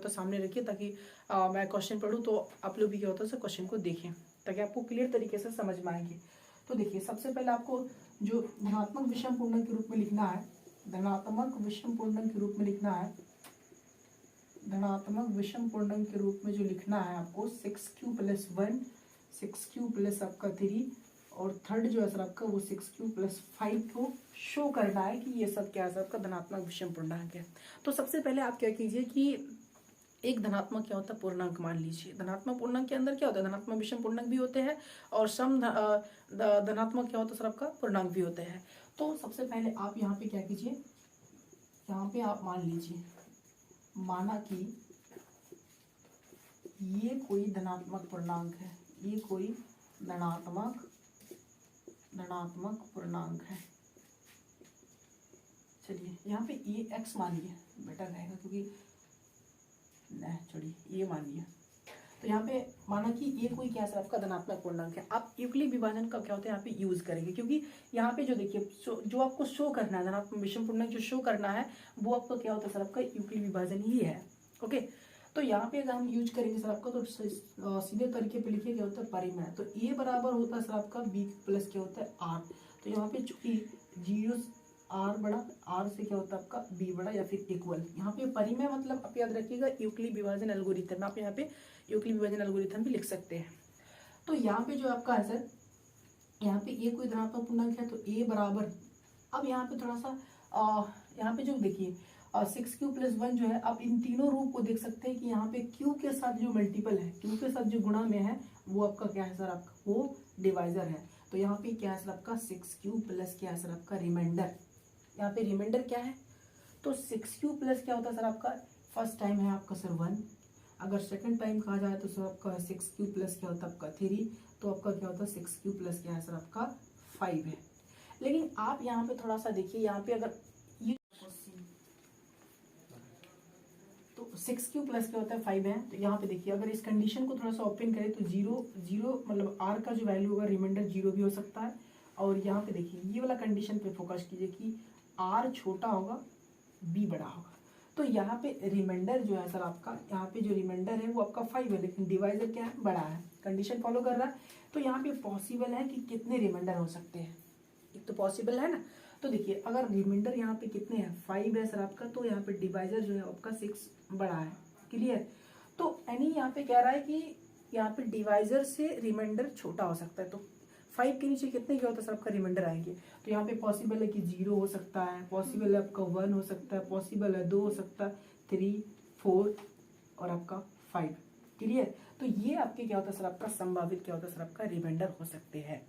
होता है सामने रखिए, ताकि मैं क्वेश्चन पढ़ूँ तो आप लोग भी क्या होता है क्वेश्चन को देखें, ताकि आपको क्लियर तरीके से समझ में आएंगे। तो देखिए, सबसे पहले आपको जो धनात्मक विषम पूर्णांक के रूप में लिखना है, धनात्मक विषम पूर्णांक के रूप में लिखना है, धनात्मक विषम पूर्णांक के रूप में जो लिखना है आपको 6q + 1, 6q + आपका 3 और थर्ड जो है सर आपका वो 6q + 5 को शो करना है कि ये सब क्या है आपका धनात्मक विषम पूर्णांक है। तो सबसे पहले आप क्या कीजिए कि एक धनात्मक क्या होता है पूर्णांक मान लीजिए। धनात्मक पूर्णांक के अंदर क्या होता है, धनात्मक विषम पूर्णांक भी होते हैं और सम धनात्मक क्या होता है सर आपका पूर्णांक भी होते हैं। तो सबसे पहले आप यहाँ पे क्या कीजिए, यहाँ पे आप मान लीजिए, माना कि ये कोई धनात्मक पूर्णांक है, ये कोई धनात्मक पूर्णांक है। चलिए यहाँ पे ये x मानिए, बेटर रहेगा क्योंकि नहीं, छोड़िए ये मानिए। तो यहाँ पे माना कि ये कोई क्या है आपका धनात्मक पूर्णांक है। आप यूक्लिड विभाजन का क्या होता है यहाँ पे यूज करेंगे, क्योंकि यहाँ पे जो देखिए जो आपको शो करना है धनात्मक विषम पूर्णांक जो शो करना है वो आपका क्या होता है सर आपका यूक्लिड विभाजन ही है। ओके, तो यहाँ पे अगर हम यूज करेंगे सर आपका तो सीधे तरीके पे लिखिए क्या होता है परिमेय। तो ए बराबर होता है सर आपका बी प्लस क्या होता है आर। तो यहाँ पे चूंकि जीरो आर बड़ा, आर से क्या होता है आपका बी बड़ा या फिर इक्वल। यहाँ पे परिमेय मतलब आप याद रखिएगा यूक्लिड विभाजन एल्गोरिथम, आप यहाँ पे यूक्लिड विभाजन एल्गोरिथम भी लिख सकते हैं। तो यहाँ पे जो आपका है सर, यहाँ पे ए कोई धनात्मक पूर्णांक है तो ए बराबर, अब यहाँ पे थोड़ा सा यहाँ पे जो देखिए 6q + 1 जो है, आप इन तीनों रूप को देख सकते हैं कि यहाँ पे q के साथ जो मल्टीपल है, q के साथ जो गुणा में है वो आपका क्या है सर आपका वो डिवाइजर है। तो यहाँ पे क्या है सर आपका 6q + क्या है सर आपका रिमाइंडर। यहाँ पे रिमाइंडर क्या है, तो 6q + क्या होता है सर आपका फर्स्ट टाइम है आपका सर 1, अगर सेकंड टाइम कहा जाए तो सर आपका 6q + क्या होता है आपका 3, तो आपका क्या होता है 6q + क्या है सर आपका 5 है। लेकिन आप यहाँ पे थोड़ा सा देखिए, यहाँ पे अगर ये तो 6q + क्या होता है 5 है, तो यहाँ पे देखिए अगर इस कंडीशन को थोड़ा सा ओपन करें तो 0 मतलब r का जो वैल्यू होगा रिमाइंडर 0 भी हो सकता है। और यहाँ पे देखिए ये वाला कंडीशन पे फोकस कीजिए कि r छोटा होगा b बड़ा होगा। तो यहाँ पे रिमाइंडर जो है सर आपका, यहाँ पे जो रिमाइंडर है वो आपका 5 है, लेकिन डिवाइजर क्या है बड़ा है, कंडीशन फॉलो कर रहा है। तो यहाँ पे पॉसिबल है कि कितने रिमाइंडर हो सकते हैं, एक तो पॉसिबल है ना। तो देखिए अगर रिमाइंडर यहाँ पे कितने हैं 5 है सर आपका, तो यहाँ पे डिवाइजर जो है आपका 6 बड़ा है। क्लियर। तो यानी यहाँ पे कह रहा है कि यहाँ पे डिवाइजर से रिमाइंडर छोटा हो सकता है। तो 5 के नीचे कितने क्या होता है सर आपका रिमाइंडर आएंगे। तो यहाँ पे पॉसिबल है कि 0 हो सकता है, पॉसिबल है आपका 1 हो सकता है, पॉसिबल है 2 हो सकता है, 3, 4 और आपका 5। क्लियर। तो ये आपके क्या होता है सर आपका संभावित क्या होता है सर आपका रिमाइंडर हो सकते हैं।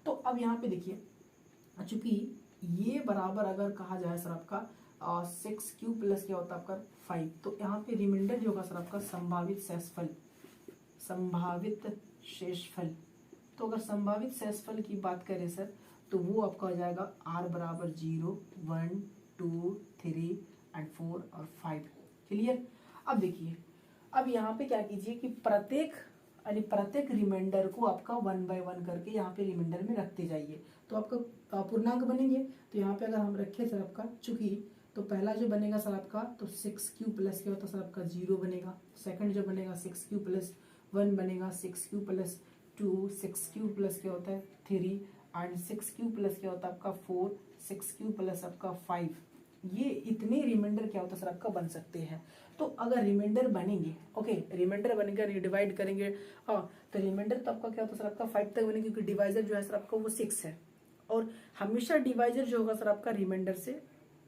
तो अब यहाँ पे देखिए, चूंकि ये बराबर अगर कहा जाए सर आपका 6q + क्या होता है आपका 5, तो यहाँ पे रिमाइंडर जो होगा सर आपका संभावित शेषफल। तो अगर संभावित शेषफल की बात करें सर, तो वो आपका हो जाएगा r बराबर 0, 1, 2, 3 एंड 4 और 5। क्लियर। अब देखिए, अब यहाँ पे क्या कीजिए कि प्रत्येक रिमाइंडर को आपका 1 by 1 करके यहाँ पे रिमाइंडर में रखते जाइए, तो आपका पूर्णांक बनेंगे। तो यहाँ पे अगर हम रखें सर आपका चूंकि, तो पहला जो बनेगा सर आपका तो 6q + क्या होता है सर आपका 0 बनेगा। सेकंड जो बनेगा 6q + 1 बनेगा, 6q + 2, 6q + क्या होता है 3 एंड 6q + क्या होता है आपका 4, 6q + आपका 5। ये इतने रिमाइंडर क्या होता है सर आपका बन सकते हैं। तो अगर रिमाइंडर बनेंगे, ओके रिमाइंडर बनेगा, डिवाइड करेंगे, हाँ तो रिमाइंडर तो आपका क्या होता है सर आपका 5 तक बनेगा, क्योंकि डिवाइजर जो है सर आपका वो 6 है। और हमेशा डिवाइजर जो होगा सर आपका रिमाइंडर से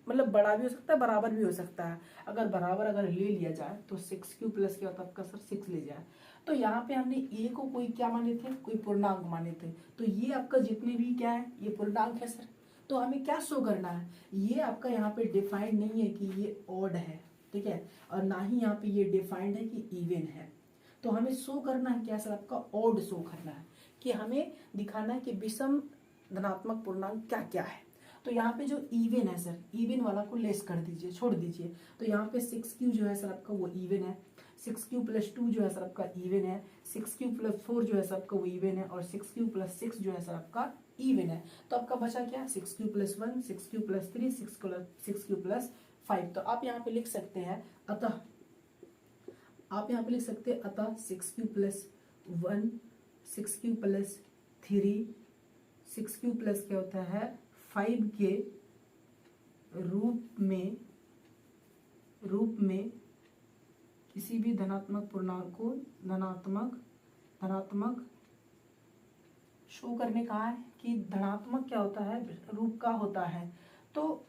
मतलब बड़ा भी हो सकता है, बराबर भी हो सकता है। अगर बराबर अगर ले लिया जाए तो 6q + क्या होता है आपका सर 6 ले जाए। तो यहाँ पे हमने ए को कोई क्या माने थे, कोई पूर्णांक माने थे। तो ये आपका जितने भी क्या है ये पूर्णांक है सर। तो हमें क्या शो करना है, ये आपका यहाँ पे डिफाइंड नहीं है कि ये ऑड है, ठीक है, और ना ही यहाँ पे ये डिफाइंड है कि इवन है। तो हमें शो करना है क्या सर आपका ऑड शो करना है, कि हमें दिखाना है कि विषम धनात्मक पूर्णांक क्या क्या है। तो यहाँ पे जो इवन है सर, इवन वाला को लेस कर दीजिए, छोड़ दीजिए। तो यहाँ पे 6q जो है सर आपका वो इवन है, 6q + 2 जो है सर आपका इवन है, 6q + 4 जो है सर आपका वो इवन है, और 6q + 6 जो है सर आपका इवन है। तो आपका बचा क्या 6q + 1, 6q + 3, 6q + 5। तो आप यहाँ पे लिख सकते हैं अतः आप यहाँ पे लिख सकते हैं अतः 6 cube plus 1, 6 cube plus 3, 6 cube plus क्या होता है 5 के रूप में किसी भी धनात्मक पूर्णांक को धनात्मक शो करने कहा है कि धनात्मक क्या होता है रूप का होता है। तो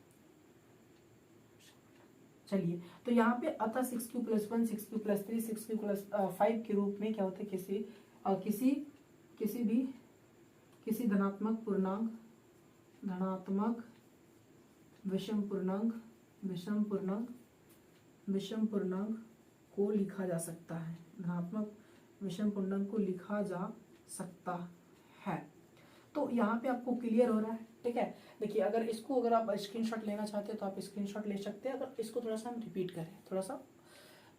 चलिए, तो यहाँ पे अतः 6 cube plus 1, 6 cube plus 3, 6 cube plus 5 के रूप में क्या होता है किसी धनात्मक विषम पूर्णांक को लिखा जा सकता है, धनात्मक विषम पूर्णांक को लिखा जा सकता है। तो यहाँ पे आपको क्लियर हो रहा है, ठीक है। देखिए, अगर आप स्क्रीनशॉट लेना चाहते हैं तो आप स्क्रीनशॉट ले सकते हैं। अगर इसको थोड़ा सा हम रिपीट करें थोड़ा सा,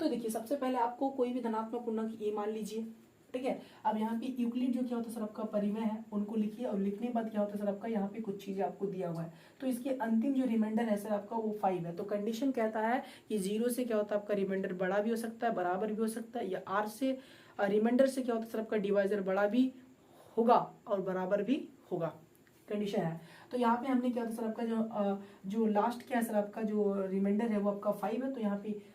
तो देखिए सबसे पहले आपको कोई भी धनात्मक पूर्णांक ए मान लीजिए, ठीक है। अब यहाँ पे यूक्लिड जो क्या होता है सर आपका परिमेय है, उनको लिखिए और लिखने के बाद क्या होता है सर आपका यहाँ पे कुछ चीजें आपको दिया हुआ है। तो इसके अंतिम जो रिमाइंडर है सर आपका वो 5 है। तो कंडीशन कहता है कि 0 से क्या होता है आपका रिमाइंडर बड़ा भी हो सकता है, बराबर भी हो सकता है, या आर से रिमाइंडर से क्या होता है सर आपका डिवाइजर बड़ा भी होगा और बराबर भी होगा, कंडीशन है। तो यहाँ पे हमने क्या होता है सर आपका जो लास्ट क्या है सर आपका जो रिमाइंडर है वो आपका 5 है। तो यहाँ पे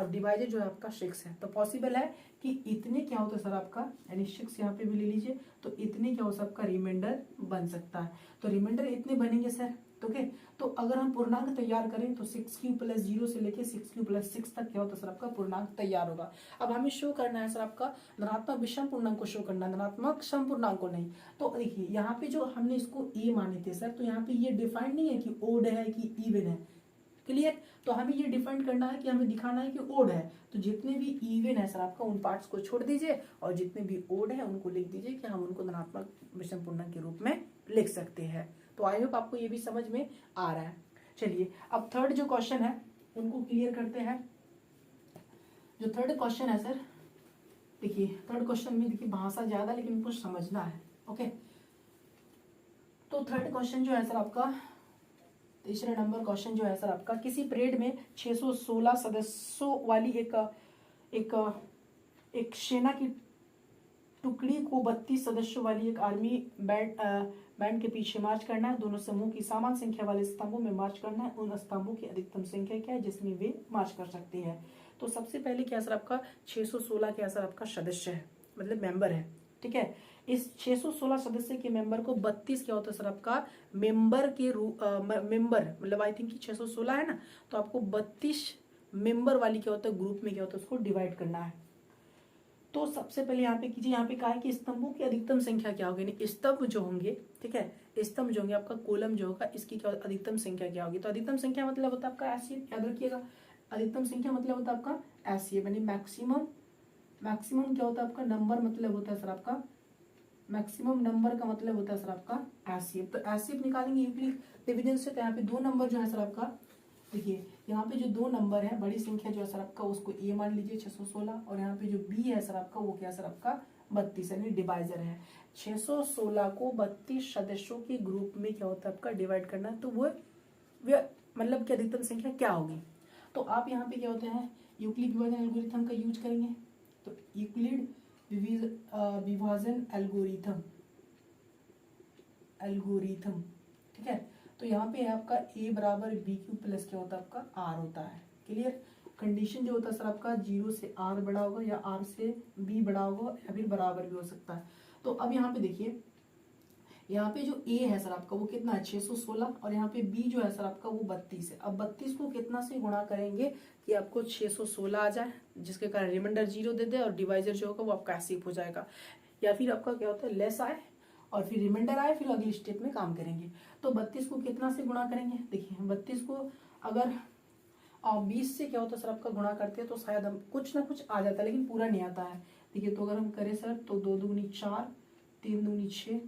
डिवाइजर जो है आपका 6 है। तो पॉसिबल है कि इतने क्या होता है सर आपका, यानी 6 यहाँ पे भी ले लीजिए, तो इतने क्या हो सकता है रिमाइंडर बन सकता है। तो रिमाइंडर इतने बनेंगे सर, ओके। तो अगर हम पूर्णांक तैयार करें तो 6 क्यूब प्लस 0 से लेके 6 क्यूब प्लस 6 तक क्या होता है सर आपका पूर्णांक तैयार होगा। अब हमें शो करना है सर आपका धनात्मक विषम पूर्णांक को शो करना है, धनात्मक सम पूर्णांक को नहीं। तो देखिए यहाँ पे जो हमने इसको ए माने थे सर, तो यहाँ पे ये डिफाइंड नहीं है कि ओड है कि इवन है, क्लियर। तो हमें ये डिफाइन करना है कि हमें दिखाना है कि ओड है। तो जितने भी इवन है सर आपका उन पार्ट्स को छोड़ दीजिए और जितने भी ओड है उनको लिख दीजिए कि हम उनको धनात्मक विषम पूर्णांक के रूप में लिख सकते हैं। तो आई होप आपको ये भी समझ में आ रहा है। चलिए, अब थर्ड जो क्वेश्चन है उनको क्लियर करते हैं। जो थर्ड क्वेश्चन है सर, देखिए थर्ड क्वेश्चन में देखिए भाषा ज्यादा लेकिन कुछ समझना है, ओके। तो थर्ड क्वेश्चन जो है सर आपका, तीसरे नंबर क्वेश्चन जो है सर आपका, किसी परेड में 616 सदस्यों वाली एक सेना की टुकड़ी को 32 सदस्यों वाली एक आर्मी बैंड के पीछे मार्च करना है। दोनों समूह की समान संख्या वाले स्तंभों में मार्च करना है। उन स्तंभों की अधिकतम संख्या क्या है जिसमें वे मार्च कर सकते हैं। तो सबसे पहले क्या सर आपका 616 क्या सर आपका सदस्य है, मतलब मेंबर है, ठीक है। इस 616 सदस्य के मेंबर को 32 क्या होता है सर आपका मेंबर के मेंबर, मतलब आई थिंक 616 है ना, तो आपको 32 मेंबर वाली क्या होता है ग्रुप में क्या होता है उसको डिवाइड करना है। तो सबसे पहले यहाँ पे कीजिए, यहाँ पे कहा है कि स्तंभों की अधिकतम संख्या क्या होगी, स्तंभ जो होंगे, ठीक है, स्तंभ जो होंगे आपका कॉलम जो होगा इसकी क्या अधिकतम संख्या क्या होगी। तो अधिकतम संख्या मतलब होता है आपका एससीए, याद रखिएगा। अधिकतम संख्या मतलब होता है आपका एससीए, यानी मैक्सिमम क्या होता है आपका नंबर, मतलब होता है सर आपका मैक्सिमम नंबर का मतलब होता है सर आपका एससीए। तो एससीए निकालेंगे यूक्लिड डिवीजन से। तो यहाँ पे 2 नंबर जो है सर आपका, देखिए यहाँ पे जो 2 नंबर है बड़ी संख्या जो है सर आपका उसको ए मान लीजिए 616, और यहाँ पे जो बी है सर आपका वो क्या है सर आपका 32, यानी डिवाइजर है। 616 को 32 सदस्यों के ग्रुप में क्या होता है आपका डिवाइड करना है। तो वो मतलब कि अधिकतम संख्या क्या होगी। तो आप यहाँ पे क्या होते हैं यूक्लिड विभाजन एल्गोरिथम का यूज करेंगे। तो यूक्लिड विभाजन एल्गोरिथम, ठीक है। तो यहाँ पे आपका a बराबर बी क्यू प्लस क्या होता है आपका r होता है, क्लियर। कंडीशन जो होता है सर आपका 0 से r बड़ा होगा या r से b बड़ा होगा या फिर बराबर भी हो सकता है। तो अब यहाँ पे देखिए, यहाँ पे जो a है सर आपका वो कितना है 616, और यहाँ पे b जो है सर आपका वो 32 है। अब 32 को कितना से गुणा करेंगे कि आपको 616 आ जाए, जिसके कारण रिमाइंडर 0 दे दे और डिवाइजर जो होगा वो आपका एसिप हो जाएगा, या फिर आपका क्या होता है लेस आए और फिर रिमाइंडर आए, फिर अगली स्टेप में काम करेंगे। तो 32 को कितना से गुणा करेंगे, देखिए 32 को अगर 20 से क्या होता है सर आपका गुणा करते हैं तो शायद हम कुछ ना कुछ आ जाता है, लेकिन पूरा नहीं आता है। देखिए तो अगर हम करें सर तो 2 दूनी 4, 3 दूनी 6,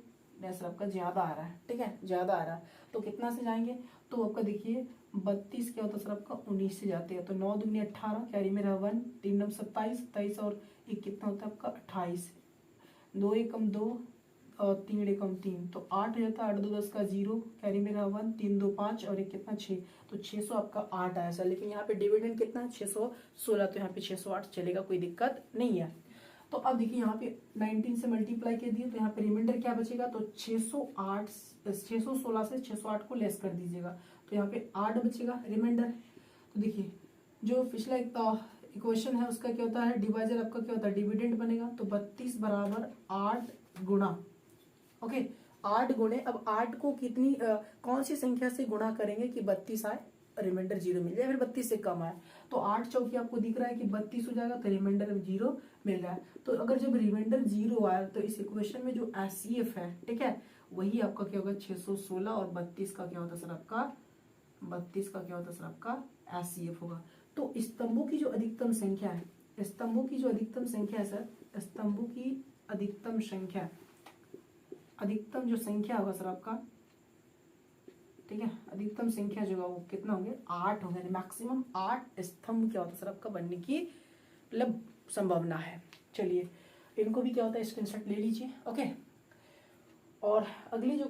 सर आपका ज्यादा आ रहा है, ठीक है, ज्यादा आ रहा है। तो कितना से जाएंगे, तो आपका देखिए 32 क्या होता है सर आपका 19 से जाते हैं। तो 9 दूनी 18, कैरी में रहा 1, 3 9 27, 27 और 1 कितना होता है आपका 28, 2 1 2, और 3 एकम 3 तो 8 हो जाता है, 8 2 10 का 0, कैरी में रहा 1, 3 2 5 और एक कितना 6, तो 600 आपका 8 आया सर। लेकिन यहाँ पे डिविडेंड कितना है 616, तो यहाँ पे 608 चलेगा, कोई दिक्कत नहीं है। तो अब देखिए यहाँ पे 19 से मल्टीप्लाई कर दिए तो यहाँ पे रिमाइंडर क्या बचेगा, तो 608 616 से 608 को लेस कर दीजिएगा, तो यहाँ पे 8 बचेगा रिमाइंडर। तो देखिए जो पिछला एक इक्वेशन है उसका क्या होता है, डिवाइजर आपका क्या होता है, डिविडेंड बनेगा, तो 32 बराबर 8 गुणा, ओके 8 गुणे, अब 8 को कितनी कौन सी संख्या से गुणा करेंगे कि 32 आए, रिमाइंडर 0 मिल जाए, फिर 32 से कम आए, तो 8 चौकी आपको दिख रहा है कि 32 हो जाएगा, तो रिमाइंडर 0 मिल रहा है। तो अगर जब रिमाइंडर 0 आया तो इस इक्वेशन में जो एचसीएफ है, ठीक है, वही आपका क्या होगा 616, और 32 का क्या होता है सर आपका, 32 का क्या होता है सर आपका एचसीएफ होगा। तो स्तंभों की जो अधिकतम संख्या है, स्तंभों की जो अधिकतम संख्या है सर, स्तंभों की अधिकतम संख्या, अधिकतम जो संख्या होगा सर आपका, ठीक है, अधिकतम संख्या जो होगा वो कितना होंगे 8 होंगे, मैक्सिमम 8 स्तंभ क्या होता है सर आपका बनने की मतलब संभावना है। चलिए इनको भी क्या होता है स्क्रीनशॉट ले लीजिए, ओके। और अगली जो